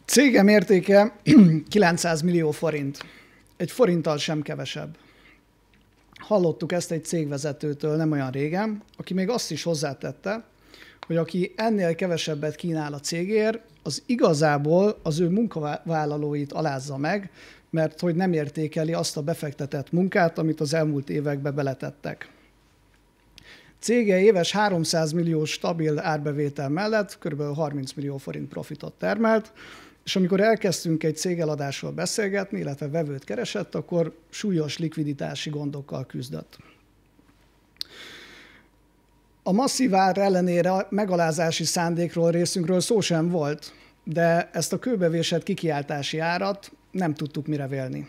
Cégem értéke 900 millió forint. Egy forinttal sem kevesebb. Hallottuk ezt egy cégvezetőtől nem olyan régen, aki még azt is hozzátette, hogy aki ennél kevesebbet kínál a cégért, az igazából az ő munkavállalóit alázza meg, mert hogy nem értékeli azt a befektetett munkát, amit az elmúlt években beletettek. Cége éves 300 millió stabil árbevétel mellett kb. 30 millió forint profitot termelt, és amikor elkezdtünk egy cégeladásról beszélgetni, illetve vevőt keresett, akkor súlyos likviditási gondokkal küzdött. A masszív ár ellenére megalázási szándékról részünkről szó sem volt, de ezt a kőbevésett kikiáltási árat nem tudtuk mire vélni.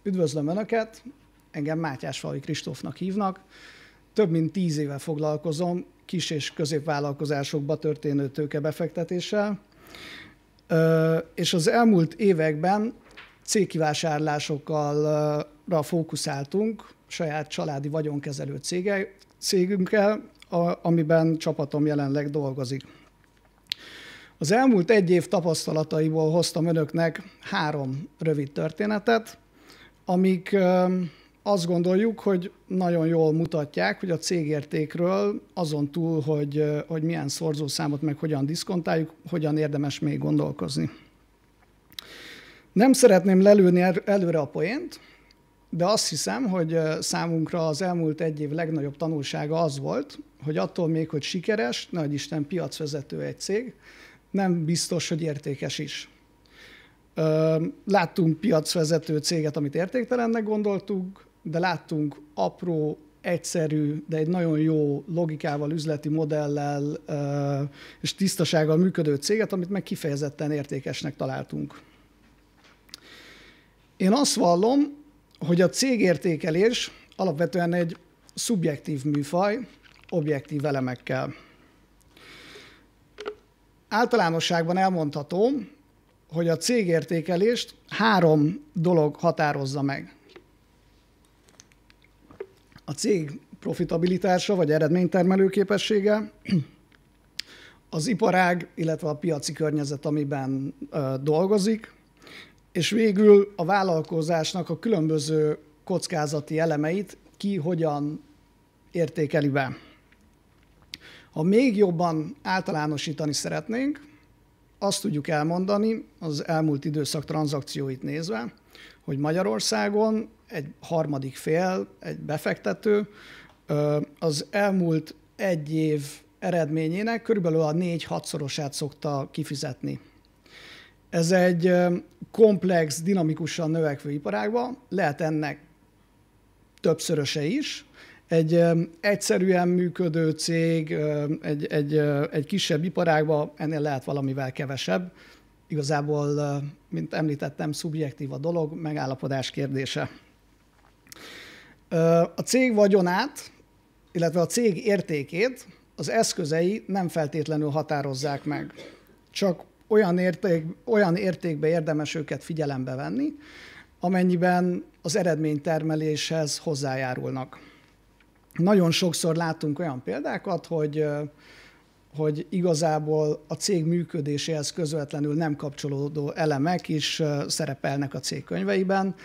Üdvözlöm Önöket, engem Mátyásfalvi Kristófnak hívnak, több mint 10 éve foglalkozom kis- és középvállalkozásokba történő tőkebefektetéssel, és az elmúlt években cégkivásárlásokra fókuszáltunk saját családi vagyonkezelő cégünkkel, amiben csapatom jelenleg dolgozik. Az elmúlt 1 év tapasztalataiból hoztam Önöknek 3 rövid történetet, amik azt gondoljuk, hogy nagyon jól mutatják, hogy a cégértékről azon túl, hogy milyen szorzószámot meg hogyan diszkontáljuk, hogyan érdemes még gondolkozni. Nem szeretném lelőni előre a poént, de azt hiszem, hogy számunkra az elmúlt 1 év legnagyobb tanulsága az volt, hogy attól még, hogy sikeres, nagy Isten piacvezető egy cég, nem biztos, hogy értékes is. Láttunk piacvezető céget, amit értéktelennek gondoltuk, de láttunk apró, egyszerű, de egy nagyon jó logikával, üzleti modellel és tisztasággal működő céget, amit meg kifejezetten értékesnek találtunk. Én azt vallom, hogy a cégértékelés alapvetően egy szubjektív műfaj, objektív elemekkel. Általánosságban elmondható, hogy a cégértékelést 3 dolog határozza meg. A cég profitabilitása vagy eredménytermelő képessége, az iparág, illetve a piaci környezet, amiben dolgozik, és végül a vállalkozásnak a különböző kockázati elemeit ki hogyan értékeli be. Ha még jobban általánosítani szeretnénk, azt tudjuk elmondani az elmúlt időszak tranzakcióit nézve, hogy Magyarországon egy harmadik fél, egy befektető az elmúlt 1 év eredményének körülbelül a 4-6-szorosát szokta kifizetni. Ez egy komplex, dinamikusan növekvő iparágban, lehet ennek többszöröse is. Egy egyszerűen működő cég, egy kisebb iparágban ennél lehet valamivel kevesebb. Igazából, mint említettem, szubjektív a dolog, megállapodás kérdése. A cég vagyonát, illetve a cég értékét az eszközei nem feltétlenül határozzák meg. Csak olyan értékbe érdemes őket figyelembe venni, amennyiben az eredménytermeléshez hozzájárulnak. Nagyon sokszor látunk olyan példákat, hogy igazából a cég működéséhez közvetlenül nem kapcsolódó elemek is szerepelnek a cég könyveiben.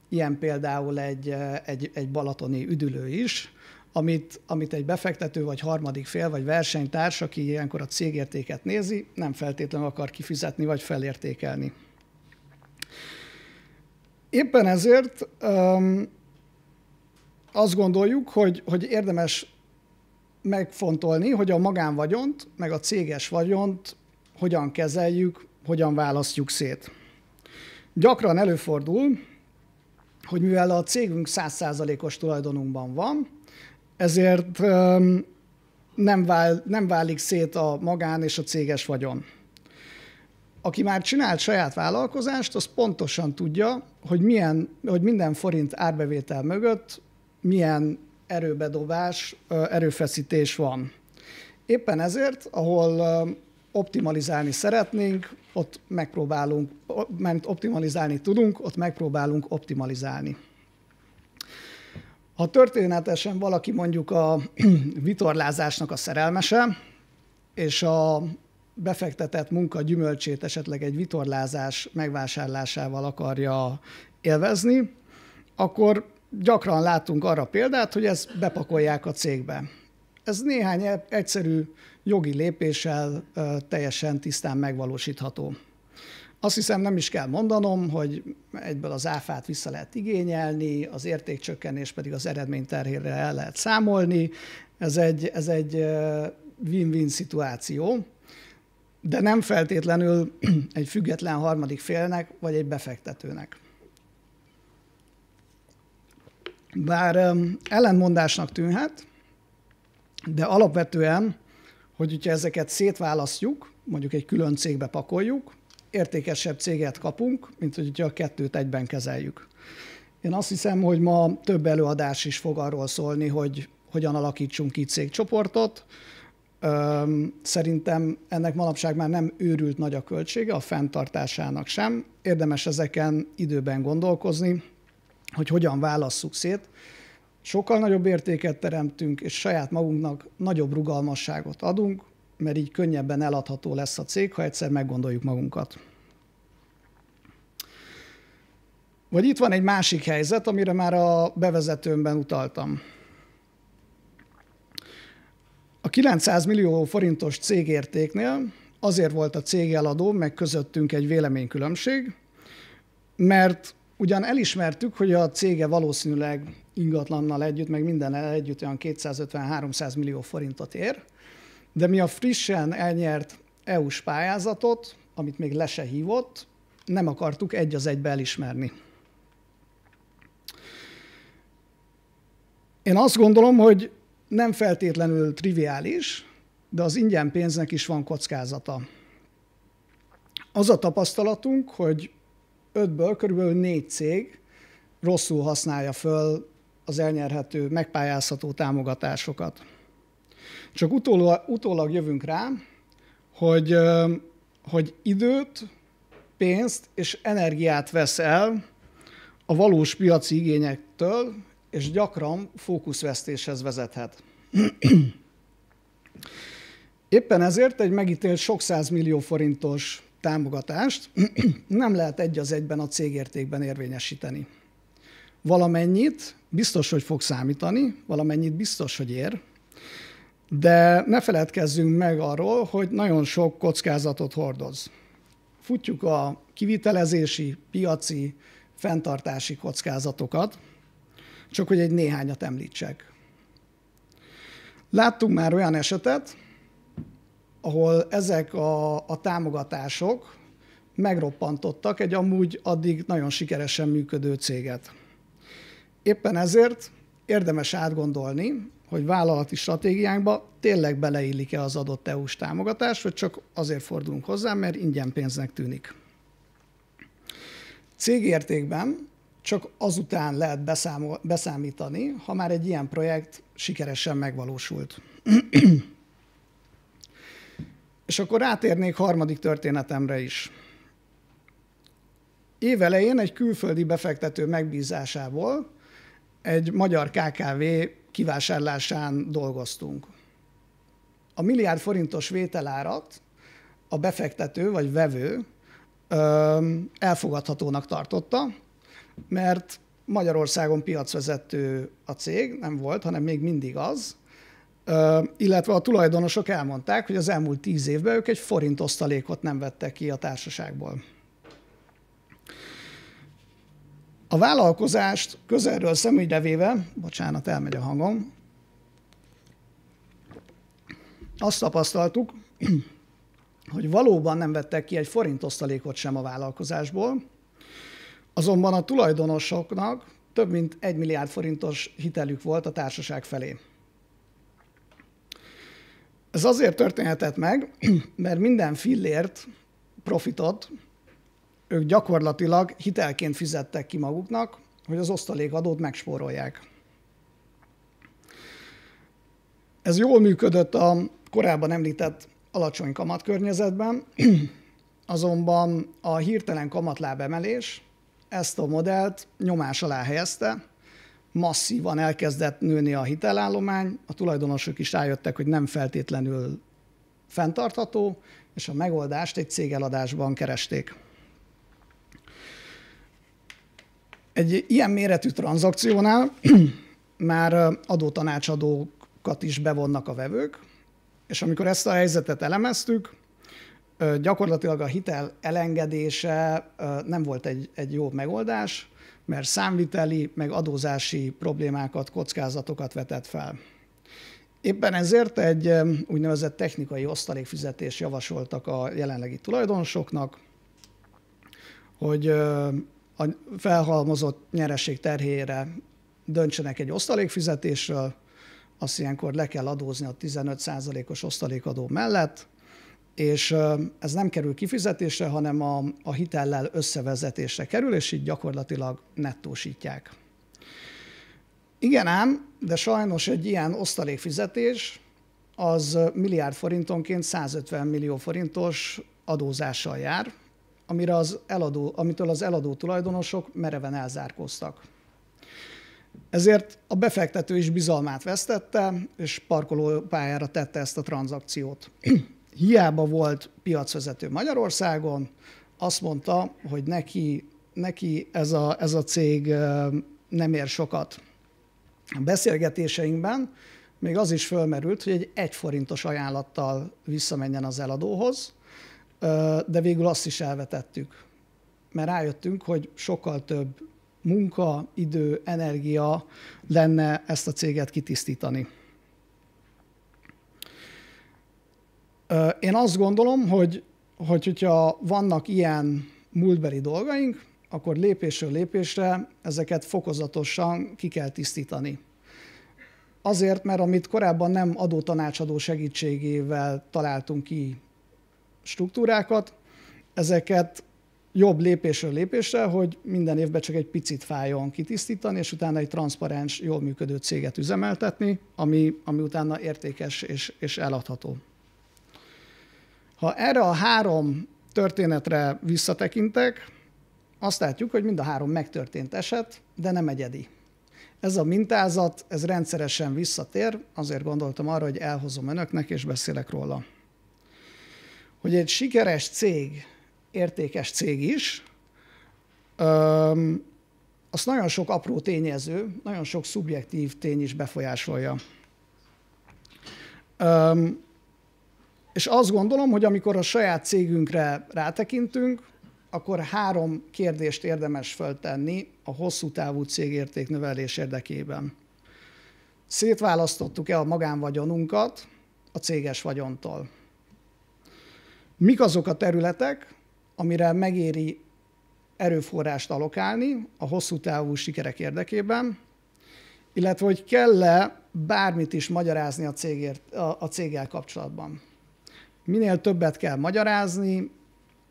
Ilyen például egy balatoni üdülő is, amit egy befektető, vagy harmadik fél, vagy versenytárs, aki ilyenkor a cégértéket nézi, nem feltétlenül akar kifizetni, vagy felértékelni. Éppen ezért azt gondoljuk, hogy érdemes megfontolni, hogy a magánvagyont, meg a céges vagyont hogyan kezeljük, hogyan választjuk szét. Gyakran előfordul, hogy mivel a cégünk 100%-os tulajdonunkban van, ezért nem válik szét a magán és a céges vagyon. Aki már csinált saját vállalkozást, az pontosan tudja, hogy minden forint árbevétel mögött milyen erőbedobás, erőfeszítés van. Éppen ezért, ahol optimalizálni szeretnénk, ott megpróbálunk, mert optimalizálni tudunk, ott megpróbálunk optimalizálni. Ha történetesen valaki mondjuk a vitorlázásnak a szerelmese, és a befektetett munka gyümölcsét esetleg egy vitorlázás megvásárlásával akarja élvezni, akkor gyakran látunk arra példát, hogy ezt bepakolják a cégbe. Ez néhány egyszerű jogi lépéssel teljesen tisztán megvalósítható. Azt hiszem, nem is kell mondanom, hogy egyből az áfát vissza lehet igényelni, az értékcsökkenés pedig az eredményterhére el lehet számolni. Ez egy win-win szituáció, de nem feltétlenül egy független harmadik félnek vagy egy befektetőnek. Bár ellentmondásnak tűnhet, de alapvetően, hogyha ezeket szétválasztjuk, mondjuk egy külön cégbe pakoljuk, értékesebb céget kapunk, mint hogyha a kettőt egyben kezeljük. Én azt hiszem, hogy ma több előadás is fog arról szólni, hogy hogyan alakítsunk ki cégcsoportot. Szerintem ennek manapság már nem őrült nagy a költsége, a fenntartásának sem. Érdemes ezeken időben gondolkozni, hogy hogyan válasszuk szét. Sokkal nagyobb értéket teremtünk, és saját magunknak nagyobb rugalmasságot adunk, mert így könnyebben eladható lesz a cég, ha egyszer meggondoljuk magunkat. Vagy itt van egy másik helyzet, amire már a bevezetőmben utaltam. A 900 millió forintos cégértéknél azért volt a cégeladó, meg közöttünk egy véleménykülönbség, mert ugyan elismertük, hogy a cége valószínűleg ingatlannal együtt, meg mindennel együtt olyan 250-300 millió forintot ér, de mi a frissen elnyert EU-s pályázatot, amit még le se hívott, nem akartuk egy az egybe elismerni. Én azt gondolom, hogy nem feltétlenül triviális, de az ingyen pénznek is van kockázata. Az a tapasztalatunk, hogy 5-ből körülbelül 4 cég rosszul használja föl az elnyerhető, megpályázható támogatásokat. Csak utólag jövünk rá, hogy időt, pénzt és energiát vesz el a valós piaci igényektől, és gyakran fókuszvesztéshez vezethet. Éppen ezért egy megítélt sok 100 millió forintos támogatást nem lehet egy az egyben a cégértékben érvényesíteni. Valamennyit biztos, hogy fog számítani, valamennyit biztos, hogy ér, de ne feledkezzünk meg arról, hogy nagyon sok kockázatot hordoz. Futjuk a kivitelezési, piaci, fenntartási kockázatokat, csak hogy egy néhányat említsek. Láttunk már olyan esetet, ahol ezek a támogatások megroppantottak egy amúgy addig nagyon sikeresen működő céget. Éppen ezért érdemes átgondolni, hogy vállalati stratégiánkba tényleg beleillik-e az adott EU-s támogatás, vagy csak azért fordulunk hozzá, mert ingyen pénznek tűnik. Cégértékben csak azután lehet beszámítani, ha már egy ilyen projekt sikeresen megvalósult. És akkor rátérnék harmadik történetemre is. Évelején egy külföldi befektető megbízásából egy magyar KKV kivásárlásán dolgoztunk. A milliárd forintos vételárat a befektető vagy vevő elfogadhatónak tartotta, mert Magyarországon piacvezető a cég, nem volt, hanem még mindig az, illetve a tulajdonosok elmondták, hogy az elmúlt 10 évben ők egy forint osztalékot nem vettek ki a társaságból. A vállalkozást közelről szemügyre véve, bocsánat, elmegy a hangom, azt tapasztaltuk, hogy valóban nem vettek ki egy forint osztalékot sem a vállalkozásból, azonban a tulajdonosoknak több mint 1 milliárd forintos hitelük volt a társaság felé. Ez azért történhetett meg, mert minden fillért, profitot ők gyakorlatilag hitelként fizettek ki maguknak, hogy az osztalékadót megspórolják. Ez jól működött a korábban említett alacsony kamatkörnyezetben, azonban a hirtelen kamatlábemelés ezt a modellt nyomás alá helyezte, masszívan elkezdett nőni a hitelállomány, a tulajdonosok is rájöttek, hogy nem feltétlenül fenntartható, és a megoldást egy cégeladásban keresték. Egy ilyen méretű tranzakciónál már adótanácsadókat is bevonnak a vevők, és amikor ezt a helyzetet elemeztük, gyakorlatilag a hitel elengedése nem volt egy jó megoldás, mert számviteli, meg adózási problémákat, kockázatokat vetett fel. Éppen ezért egy úgynevezett technikai osztalékfizetést javasoltak a jelenlegi tulajdonosoknak, hogy a felhalmozott nyereség terhére döntsenek egy osztalékfizetésről, azt ilyenkor le kell adózni a 15%-os osztalékadó mellett, és ez nem kerül kifizetésre, hanem a hitellel összevezetésre kerül, és így gyakorlatilag nettósítják. Igen ám, de sajnos egy ilyen osztalékfizetés az milliárd forintonként 150 millió forintos adózással jár, amitől az eladó tulajdonosok mereven elzárkóztak. Ezért a befektető is bizalmát vesztette, és parkolópályára tette ezt a tranzakciót. Hiába volt piacvezető Magyarországon, azt mondta, hogy neki ez a cég nem ér sokat. A beszélgetéseinkben még az is fölmerült, hogy egy 1 forintos ajánlattal visszamenjen az eladóhoz, de végül azt is elvetettük, mert rájöttünk, hogy sokkal több munka, idő, energia lenne ezt a céget kitisztítani. Én azt gondolom, hogyha vannak ilyen múltbeli dolgaink, akkor lépésről lépésre ezeket fokozatosan ki kell tisztítani. Azért, mert amit korábban nem adótanácsadó segítségével találtunk ki struktúrákat, ezeket jobb lépésről lépésre, hogy minden évben csak egy picit fájjon kitisztítani, és utána egy transzparens, jól működő céget üzemeltetni, ami utána értékes és eladható. Ha erre a 3 történetre visszatekintek, azt látjuk, hogy mind a 3 megtörtént eset, de nem egyedi. Ez a mintázat, ez rendszeresen visszatér, azért gondoltam arra, hogy elhozom önöknek, és beszélek róla. Hogy egy sikeres cég, értékes cég is, azt nagyon sok apró tényező, nagyon sok szubjektív tény is befolyásolja. És azt gondolom, hogy amikor a saját cégünkre rátekintünk, akkor 3 kérdést érdemes föltenni a hosszú távú cégértéknövelés érdekében. Szétválasztottuk-e a magánvagyonunkat a céges vagyontól? Mik azok a területek, amire megéri erőforrást allokálni a hosszú távú sikerek érdekében, illetve hogy kell-e bármit is magyarázni a céggel kapcsolatban. Minél többet kell magyarázni,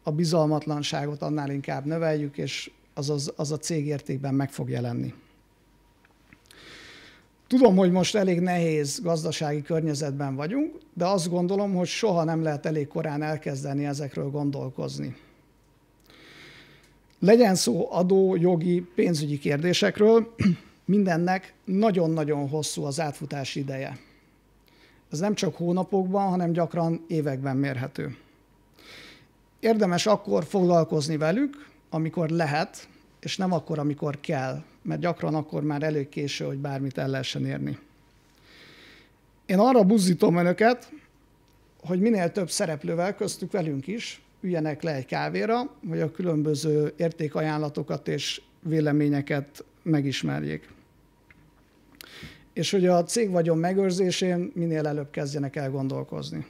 a bizalmatlanságot annál inkább növeljük, és az a cégértékben meg fog jelenni. Tudom, hogy most elég nehéz gazdasági környezetben vagyunk, de azt gondolom, hogy soha nem lehet elég korán elkezdeni ezekről gondolkozni. Legyen szó adó, jogi, pénzügyi kérdésekről, mindennek nagyon-nagyon hosszú az átfutási ideje. Ez nem csak hónapokban, hanem gyakran években mérhető. Érdemes akkor foglalkozni velük, amikor lehet, és nem akkor, amikor kell, mert gyakran akkor már elég késő, hogy bármit el lehessen érni. Én arra buzdítom önöket, hogy minél több szereplővel, köztük velünk is, üljenek le egy kávéra, hogy a különböző értékajánlatokat és véleményeket megismerjék. És hogy a cégvagyon megőrzésén minél előbb kezdjenek el gondolkozni.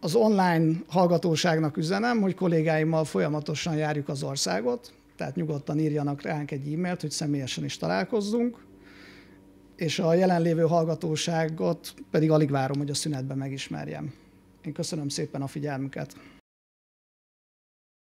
Az online hallgatóságnak üzenem, hogy kollégáimmal folyamatosan járjuk az országot, tehát nyugodtan írjanak ránk egy e-mailt, hogy személyesen is találkozzunk, és a jelenlévő hallgatóságot pedig alig várom, hogy a szünetben megismerjem. Én köszönöm szépen a figyelmüket.